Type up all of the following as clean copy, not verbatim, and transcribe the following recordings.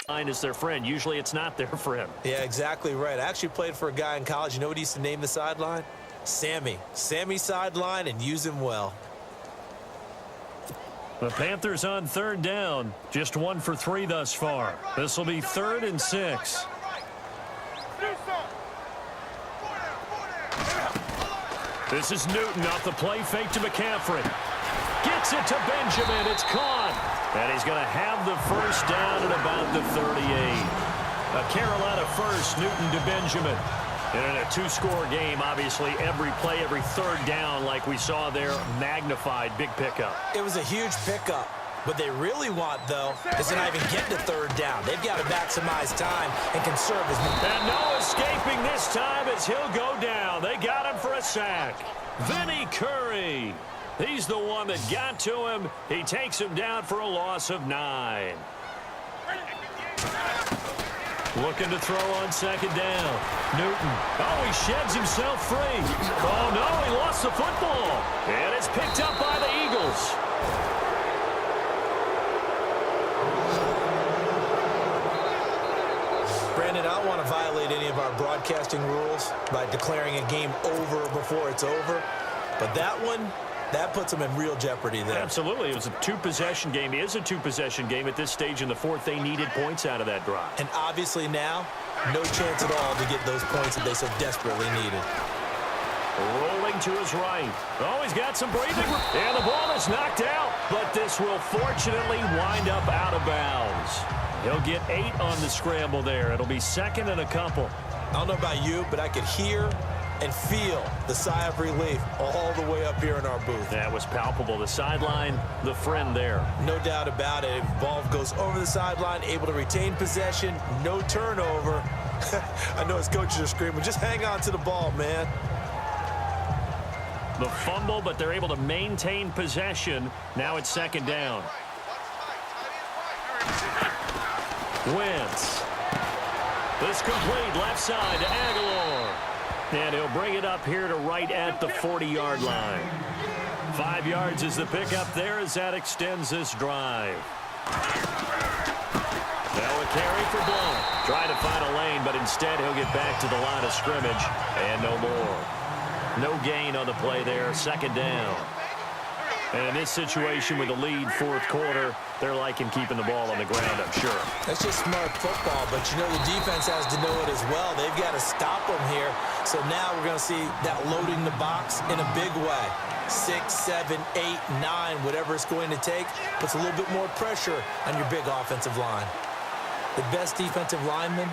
line is their friend. Usually it's not their friend. Yeah, exactly right. I actually played for a guy in college. You know what he used to name the sideline? Sammy. Sammy sideline, and use him well. The Panthers on third down. Just 1 for 3 thus far. This will be 3rd and 6. This is Newton off the play fake to McCaffrey. Gets it to Benjamin. It's caught. And he's going to have the first down at about the 38. A Carolina first, Newton to Benjamin. And in a 2-score game, obviously, every play, every third down, like we saw there, magnified. Big pickup. It was a huge pickup. What they really want, though, is to not even get to third down. They've got to maximize time and conserve his movement. And no escaping this time as he'll go down. They got him for a sack. Vinny Curry. He's the one that got to him. He takes him down for a loss of 9. Looking to throw on second down. Newton. Oh, he sheds himself free. Oh, no, he lost the football. And it's picked up by the Eagles. Brandon, I don't want to violate any of our broadcasting rules by declaring a game over before it's over. But that one, that puts them in real jeopardy there. Absolutely. It was a 2-possession game. It is a 2-possession game at this stage in the fourth. They needed points out of that drive. And obviously now, no chance at all to get those points that they so desperately needed. Rolling to his right. Oh, he's got some breathing. And the ball is knocked out. But this will fortunately wind up out of bounds. He'll get 8 on the scramble there. It'll be 2nd and a couple. I don't know about you, but I could hear and feel the sigh of relief all the way up here in our booth. That was palpable. The sideline, the friend there. No doubt about it. Ball goes over the sideline, able to retain possession, no turnover. I know his coaches are screaming, just hang on to the ball, man. The fumble, but they're able to maintain possession. Now it's 2nd down. Wentz. This complete left side to Aguilar. And he'll bring it up here to right at the 40-yard line. 5 yards is the pickup there as that extends this drive. Now a carry for Blount. Trying to find a lane, but instead he'll get back to the line of scrimmage. And no more. No gain on the play there. 2nd down. And in this situation with the lead, 4th quarter, they're liking keeping the ball on the ground, I'm sure. That's just smart football, but you know the defense has to know it as well. They've got to stop them here. So now we're going to see that loading the box in a big way. 6, 7, 8, 9, whatever it's going to take, puts a little bit more pressure on your big offensive line. The best defensive linemen,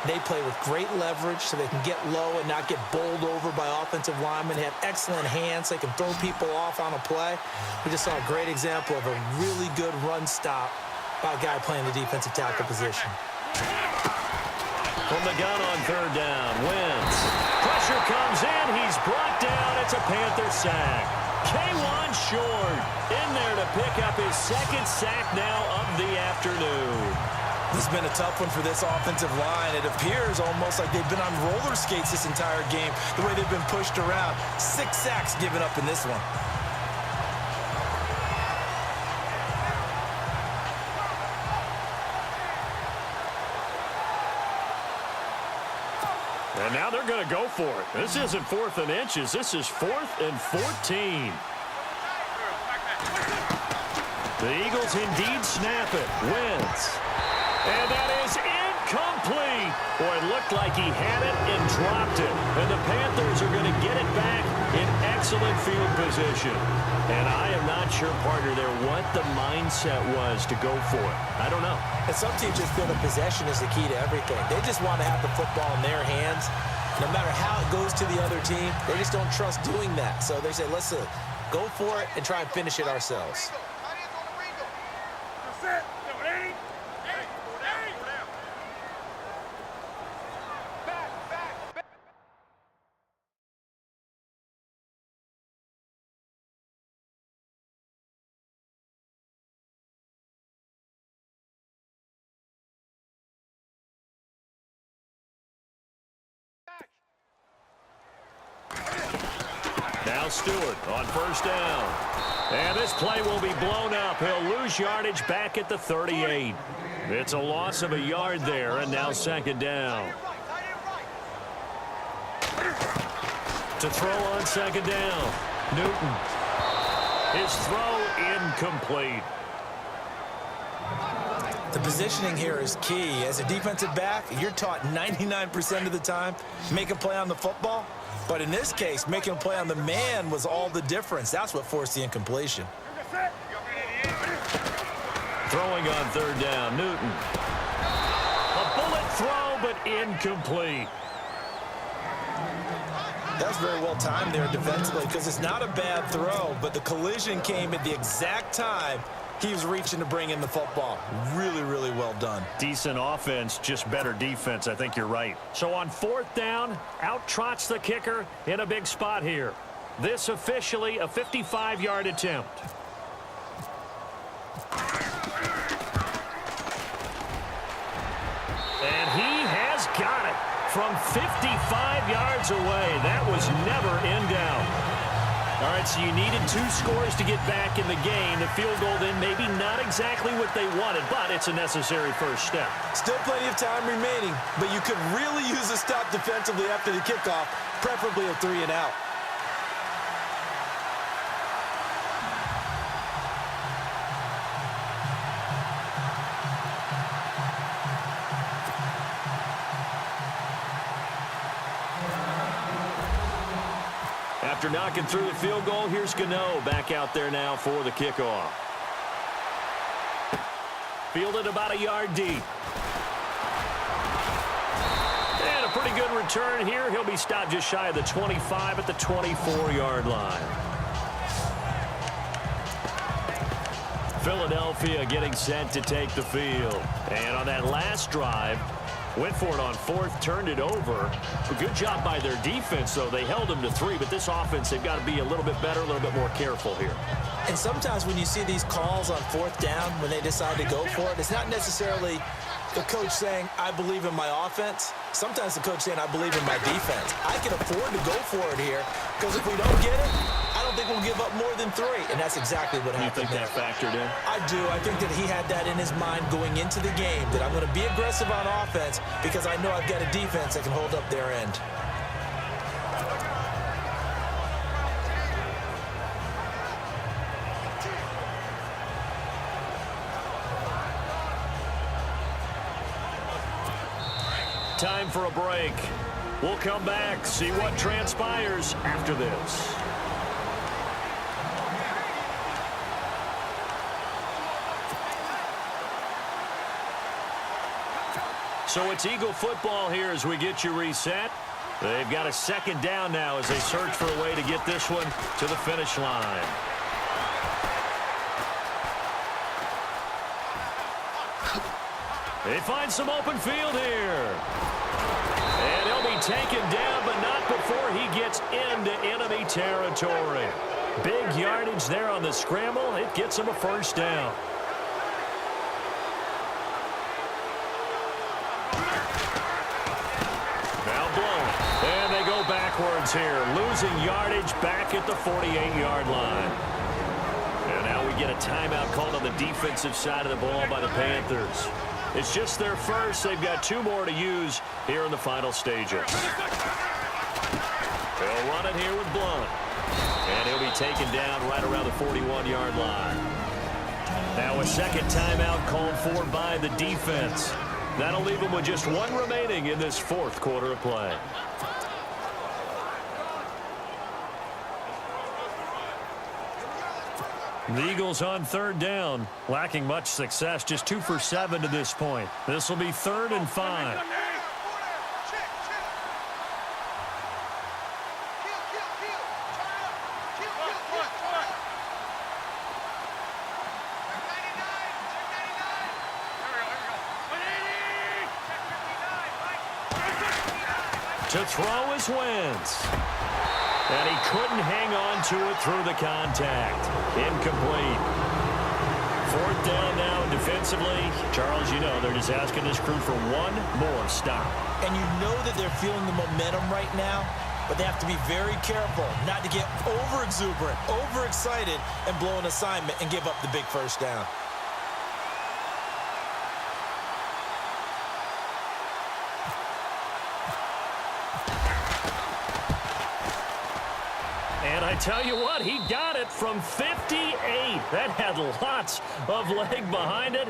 they play with great leverage so they can get low and not get bowled over by offensive linemen. They have excellent hands. They can throw people off on a play. We just saw a great example of a really good run stop by a guy playing the defensive tackle position. From the gun on 3rd down, Wentz. Pressure comes in. He's brought down. It's a Panther sack. K1 Short in there to pick up his 2nd sack now of the afternoon. This has been a tough one for this offensive line. It appears almost like they've been on roller skates this entire game, the way they've been pushed around. 6 sacks given up in this one. And now they're going to go for it. This isn't 4th and inches. This is 4th and 14. The Eagles indeed snap it. Wentz. And that is incomplete. Boy, it looked like he had it and dropped it. And the Panthers are going to get it back in excellent field position. And I am not sure, partner, there what the mindset was to go for it. I don't know. And some teams just feel that possession is the key to everything. They just want to have the football in their hands. No matter how it goes to the other team, they just don't trust doing that. So they say, let's go for it and try and finish it ourselves. Now Stewart on 1st down. And this play will be blown up. He'll lose yardage back at the 38. It's a loss of a yard there, and now second down. To throw on second down, Newton. His throw incomplete. The positioning here is key. As a defensive back, you're taught 99% of the time, make a play on the football. But in this case, making a play on the man was all the difference. That's what forced the incompletion. Throwing on third down, Newton. A bullet throw, but incomplete. That's very well timed there defensively because it's not a bad throw, but the collision came at the exact time he was reaching to bring in the football. Really, really well done. Decent offense, just better defense. I think you're right. So on fourth down, out trots the kicker in a big spot here. This officially a 55-yard attempt. And he has got it from 55 yards away. That was never in doubt. All right, so you needed 2 scores to get back in the game. The field goal then maybe not exactly what they wanted, but it's a necessary first step. Still plenty of time remaining, but you could really use a stop defensively after the kickoff, preferably a 3 and out. After knocking through the field goal, here's Gano back out there now for the kickoff. Fielded about a yard deep. And a pretty good return here. He'll be stopped just shy of the 25 at the 24-yard line. Philadelphia getting set to take the field. And on that last drive, went for it on fourth, turned it over. A good job by their defense, though. They held them to 3, but this offense, they've got to be a little bit better, a little bit more careful here. And sometimes when you see these calls on fourth down, when they decide to go for it, it's not necessarily the coach saying, I believe in my offense. Sometimes the coach saying, I believe in my defense. I can afford to go for it here, because if we don't get it, I don't think we'll give up more than 3. And that's exactly what happened. You think that factored in? I do. I think that he had that in his mind going into the game, that I'm going to be aggressive on offense because I know I've got a defense that can hold up their end. Time for a break. We'll come back, see what transpires after this. So it's Eagle football here as we get you reset. They've got a second down now as they search for a way to get this one to the finish line. They find some open field here. And he'll be taken down, but not before he gets into enemy territory. Big yardage there on the scramble. It gets him a first down. Now blown. And they go backwards here. Losing yardage back at the 48-yard line. And now we get a timeout called on the defensive side of the ball by the Panthers. It's just their first. They've got 2 more to use here in the final stages. They'll run it here with Blunt. And he'll be taken down right around the 41-yard line. Now a second timeout called for by the defense. That'll leave them with just 1 remaining in this 4th quarter of play. The Eagles on third down, lacking much success, just 2 for 7 to this point. This will be 3rd and 5. To throw is Wentz. And he couldn't hang on to it through the contact. Incomplete. 4th down now defensively. Charles, you know, they're just asking this crew for 1 more stop. And you know that they're feeling the momentum right now, but they have to be very careful not to get over-exuberant, over-excited, and blow an assignment and give up the big first down. And I tell you what, he got it from 58. That had lots of leg behind it.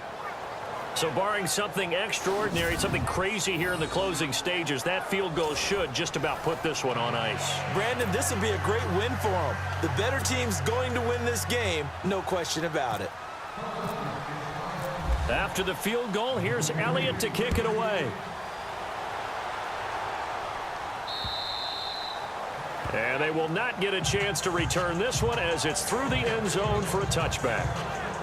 So barring something extraordinary, something crazy here in the closing stages, that field goal should just about put this one on ice. Brandon, this would be a great win for him. The better team's going to win this game, no question about it. After the field goal, here's Elliott to kick it away. And they will not get a chance to return this one as it's through the end zone for a touchback.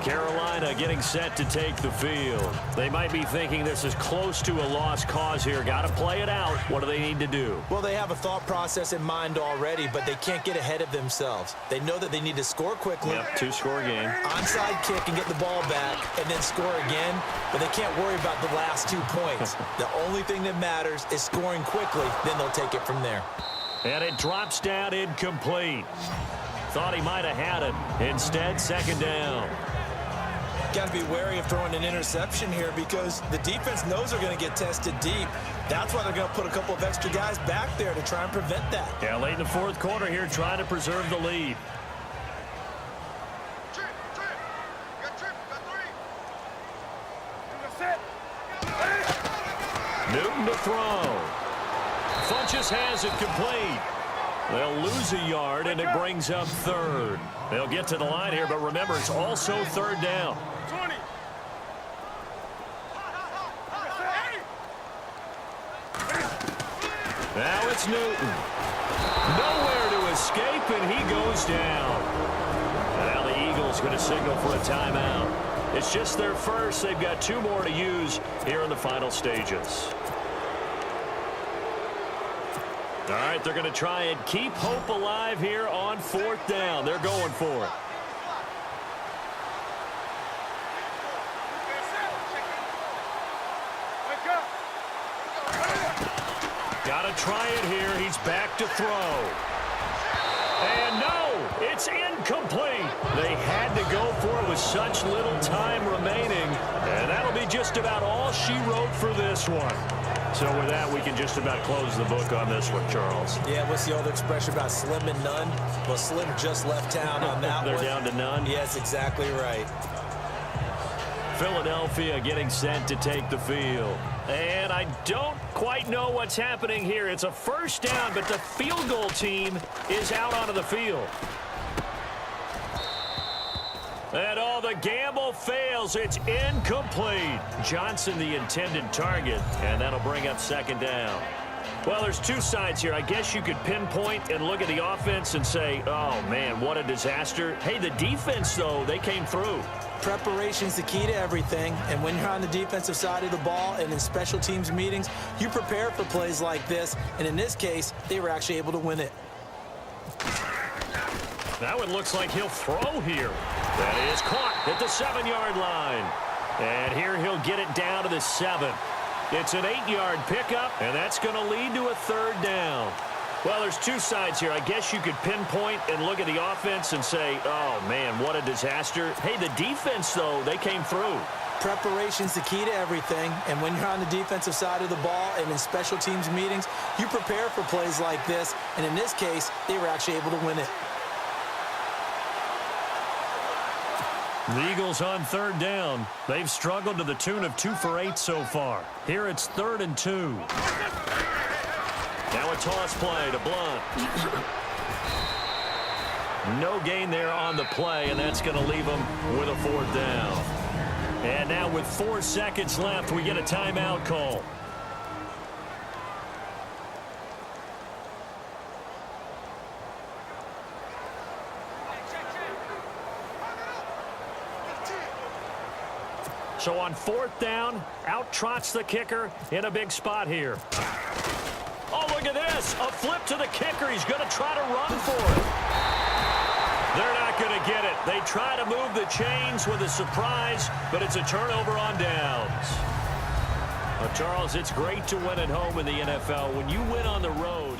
Carolina getting set to take the field. They might be thinking this is close to a lost cause here. Got to play it out. What do they need to do? Well, they have a thought process in mind already, but they can't get ahead of themselves. They know that they need to score quickly. Yep, two-score game. Onside kick and get the ball back and then score again, but they can't worry about the last 2 points. The only thing that matters is scoring quickly, then they'll take it from there. And it drops down incomplete. Thought he might have had it. Instead, second down. Got to be wary of throwing an interception here because the defense knows they're going to get tested deep. That's why they're going to put a couple of extra guys back there to try and prevent that. Yeah, late in the fourth quarter here, trying to preserve the lead. Newton to throw. Funches has it complete. They'll lose a yard, and it brings up third. They'll get to the line here, but remember, it's also third down. 20. Now it's Newton. Nowhere to escape, and he goes down. Now the Eagles going to signal for a timeout. It's just their first. They've got 2 more to use here in the final stages. All right, they're going to try and keep hope alive here on fourth down. They're going for it. Got to try it here. He's back to throw. And no, it's incomplete. They had to go for it with such little time remaining. And that'll be just about all she wrote for this one. So with that, we can just about close the book on this one, Charles. Yeah, what's the old expression about slim and none? Well, Slim just left town on that They're one. down to none? Yes, exactly right. Philadelphia getting set to take the field. And I don't quite know what's happening here. It's a first down, but the field goal team is out onto the field. And all the gamble fails. It's incomplete. Johnson, the intended target, and that'll bring up second down. Well, there's 2 sides here. I guess you could pinpoint and look at the offense and say, oh, man, what a disaster. Hey, the defense, though, they came through. Preparation's the key to everything, and when you're on the defensive side of the ball and in special teams meetings, you prepare for plays like this, and in this case, they were actually able to win it. Now it looks like he'll throw here. That is caught at the 7-yard line. And here he'll get it down to the 7. It's an 8-yard pickup, and that's going to lead to a third down. Well, there's 2 sides here. I guess you could pinpoint and look at the offense and say, oh, man, what a disaster. Hey, the defense, though, they came through. Preparation's the key to everything, and when you're on the defensive side of the ball and in special teams meetings, you prepare for plays like this, and in this case, they were actually able to win it. The Eagles on third down. They've struggled to the tune of 2 for 8 so far. Here it's 3rd and 2. Now a toss play to Blunt. No gain there on the play, and that's going to leave them with a 4th down. And now with 4 seconds left, we get a timeout call. So on 4th down, out trots the kicker in a big spot here. Oh, look at this. A flip to the kicker. He's going to try to run for it. They're not going to get it. They try to move the chains with a surprise, but it's a turnover on downs. Well, Charles, it's great to win at home in the NFL. When you win on the road,